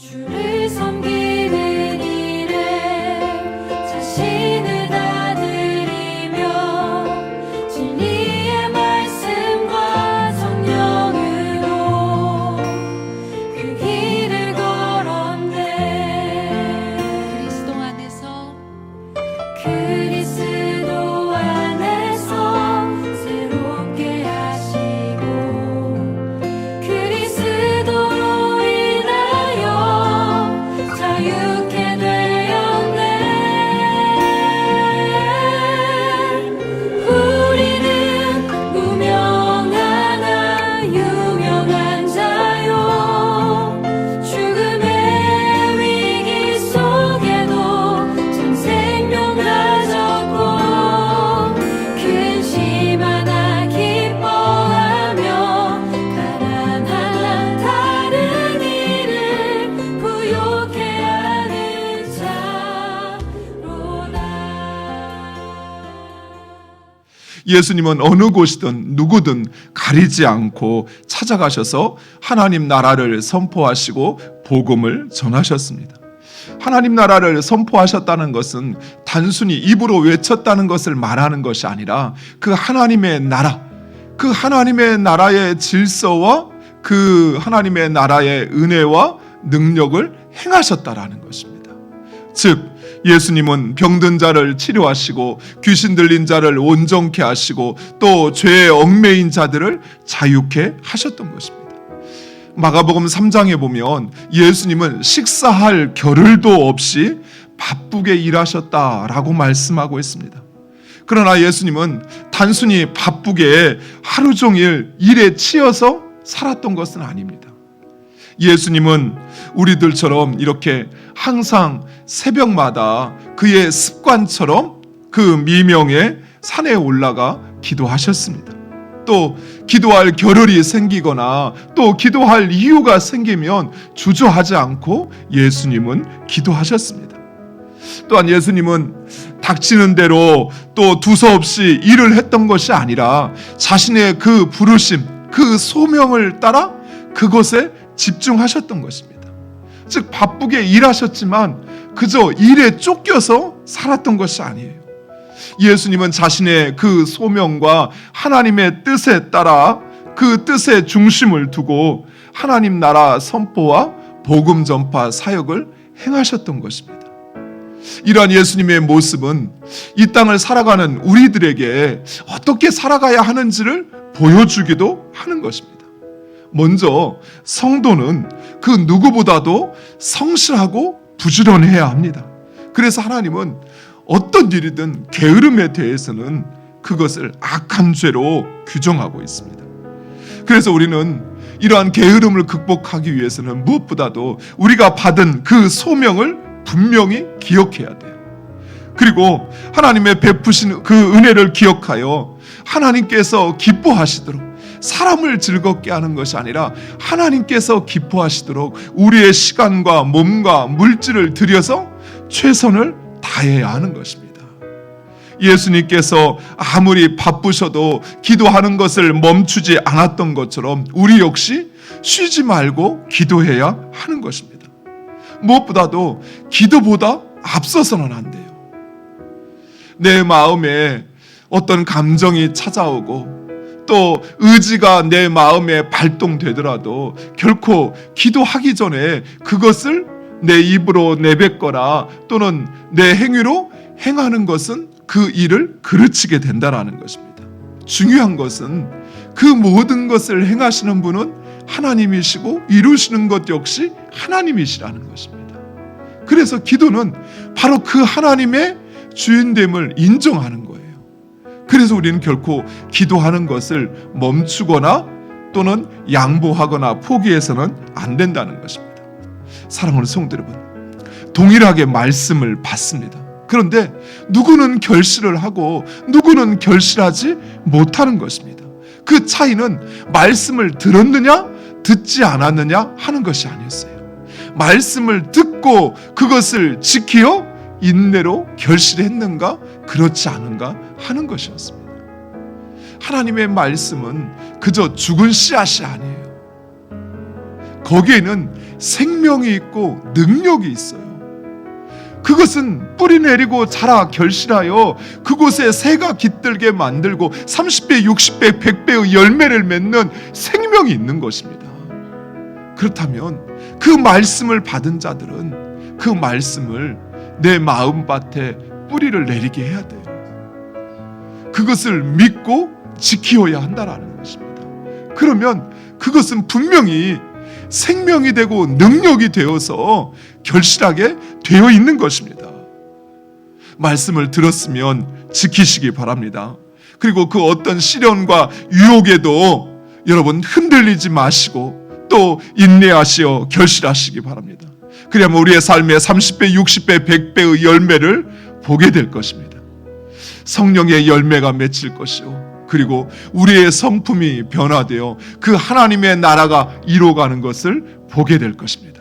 주를 섬기는 일에 자신을 다 드리며 진리의 말씀과 성령으로 그 길을 걸었네. 그리스도 안에서 새롭게 하시고 그리스도로 인하여 자유케 되었네. 우리는 무명하나 유명한 자요, 죽음의 위기 속에도 참 생명 가졌고 근심 하나 기뻐하며 가난한 다른 이를 부욕해 하는 자로다. 예수님은 어느 곳이든 누구든 가리지 않고 찾아가셔서 하나님 나라를 선포하시고 복음을 전하셨습니다. 하나님 나라를 선포하셨다는 것은 단순히 입으로 외쳤다는 것을 말하는 것이 아니라 그 하나님의 나라, 그 하나님의 나라의 질서와 그 하나님의 나라의 은혜와 능력을 행하셨다라는 것입니다. 즉 예수님은 병든 자를 치료하시고 귀신 들린 자를 온전케 하시고 또 죄에 얽매인 자들을 자유케 하셨던 것입니다. 마가복음 3장에 보면 예수님은 식사할 겨를도 없이 바쁘게 일하셨다라고 말씀하고 있습니다. 그러나 예수님은 단순히 바쁘게 하루 종일 일에 치여서 살았던 것은 아닙니다. 예수님은 우리들처럼 이렇게 항상 새벽마다 그의 습관처럼 그 미명의 산에 올라가 기도하셨습니다. 또 기도할 겨를이 생기거나 또 기도할 이유가 생기면 주저하지 않고 예수님은 기도하셨습니다. 또한 예수님은 닥치는 대로 또 두서없이 일을 했던 것이 아니라 자신의 그 부르심, 그 소명을 따라 그것에 집중하셨던 것입니다. 즉 바쁘게 일하셨지만 그저 일에 쫓겨서 살았던 것이 아니에요. 예수님은 자신의 그 소명과 하나님의 뜻에 따라 그 뜻의 중심을 두고 하나님 나라 선포와 복음 전파 사역을 행하셨던 것입니다. 이러한 예수님의 모습은 이 땅을 살아가는 우리들에게 어떻게 살아가야 하는지를 보여주기도 하는 것입니다. 먼저 성도는 그 누구보다도 성실하고 부지런해야 합니다. 그래서 하나님은 어떤 일이든 게으름에 대해서는 그것을 악한 죄로 규정하고 있습니다. 그래서 우리는 이러한 게으름을 극복하기 위해서는 무엇보다도 우리가 받은 그 소명을 분명히 기억해야 돼요. 그리고 하나님의 베푸신 그 은혜를 기억하여 하나님께서 기뻐하시도록, 사람을 즐겁게 하는 것이 아니라 하나님께서 기뻐하시도록 우리의 시간과 몸과 물질을 들여서 최선을 다해야 하는 것입니다. 예수님께서 아무리 바쁘셔도 기도하는 것을 멈추지 않았던 것처럼 우리 역시 쉬지 말고 기도해야 하는 것입니다. 무엇보다도 기도보다 앞서서는 안 돼요. 내 마음에 어떤 감정이 찾아오고 또 의지가 내 마음에 발동되더라도 결코 기도하기 전에 그것을 내 입으로 내뱉거나 또는 내 행위로 행하는 것은 그 일을 그르치게 된다라는 것입니다. 중요한 것은 그 모든 것을 행하시는 분은 하나님이시고 이루시는 것 역시 하나님이시라는 것입니다. 그래서 기도는 바로 그 하나님의 주인됨을 인정하는 거예요. 그래서 우리는 결코 기도하는 것을 멈추거나 또는 양보하거나 포기해서는 안 된다는 것입니다. 사랑하는 성도 여러분, 동일하게 말씀을 받습니다. 그런데 누구는 결실을 하고 누구는 결실하지 못하는 것입니다. 그 차이는 말씀을 들었느냐 듣지 않았느냐 하는 것이 아니었어요. 말씀을 듣고 그것을 지키어 인내로 결실했는가 그렇지 않은가 하는 것이었습니다. 하나님의 말씀은 그저 죽은 씨앗이 아니에요. 거기에는 생명이 있고 능력이 있어요. 그것은 뿌리 내리고 자라 결실하여 그곳에 새가 깃들게 만들고 30배, 60배, 100배의 열매를 맺는 생명이 있는 것입니다. 그렇다면 그 말씀을 받은 자들은 그 말씀을 내 마음밭에 뿌리를 내리게 해야 돼요. 그것을 믿고 지키어야 한다라는 것입니다. 그러면 그것은 분명히 생명이 되고 능력이 되어서 결실하게 되어 있는 것입니다. 말씀을 들었으면 지키시기 바랍니다. 그리고 그 어떤 시련과 유혹에도 여러분 흔들리지 마시고 또 인내하시어 결실하시기 바랍니다. 그래야만 우리의 삶에 30배, 60배, 100배의 열매를 보게 될 것입니다. 성령의 열매가 맺힐 것이요, 그리고 우리의 성품이 변화되어 그 하나님의 나라가 이루어가는 것을 보게 될 것입니다.